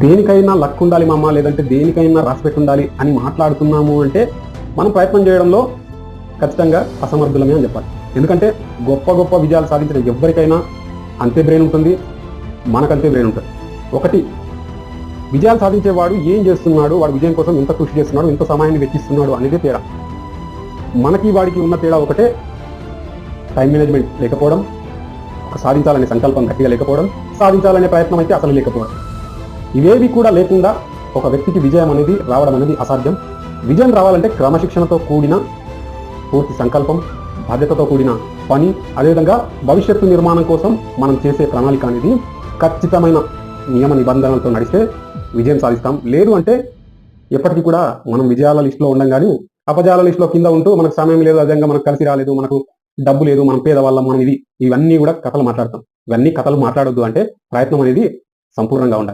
దేనికైనా లక్ ఉండాలి మామ, లేదంటే దేనికైనా రాసిపెట్టి ఉండాలి అని మాట్లాడుతున్నాము అంటే మనం ప్రయత్నం చేయడంలో ఖచ్చితంగా అసమర్థులమే అని చెప్పాలి. ఎందుకంటే గొప్ప గొప్ప విజయాలు సాధించిన ఎవరికైనా అంతే బ్రెయిన్ ఉంటుంది, మనకంతే బ్రెయిన్ ఉంటుంది. ఒకటి, విజయాలు సాధించేవాడు ఏం చేస్తున్నాడు, వాడు విజయం కోసం ఎంత కృషి చేస్తున్నాడు, ఎంత సమయాన్ని వెచ్చిస్తున్నాడు అనేది తేడా. మనకి వాడికి ఉన్న తేడా ఒకటే, టైం మేనేజ్మెంట్ లేకపోవడం, సాధించాలనే సంకల్పం గట్టిగా లేకపోవడం, సాధించాలనే ప్రయత్నం అయితే అసలు లేకపోవడం. ఇవేవి కూడా లేకుండా ఒక వ్యక్తికి విజయం అనేది రావడం అనేది అసాధ్యం. విజయం రావాలంటే క్రమశిక్షణతో కూడిన పూర్తి సంకల్పం, బాధ్యతతో కూడిన పని, అదేవిధంగా భవిష్యత్తు నిర్మాణం కోసం మనం చేసే ప్రణాళిక అనేది ఖచ్చితమైన నియమ నిబంధనలతో నడిస్తే విజయం సాధిస్తాం. లేదు అంటే ఎప్పటికీ కూడా మనం విజయాల లిస్టులో ఉండం కానీ అపజయాల లిస్టులో కింద ఉంటూ మనకు సమయం లేదు, అదేవిధంగా మనకు కలిసి రాలేదు, మనకు డబ్బు లేదు, మనం పేదవాళ్ళం, మనం ఇవన్నీ కూడా కథలు మాట్లాడతాం. ఇవన్నీ కథలు మాట్లాడొద్దు అంటే ప్రయత్నం అనేది సంపూర్ణంగా ఉండాలి.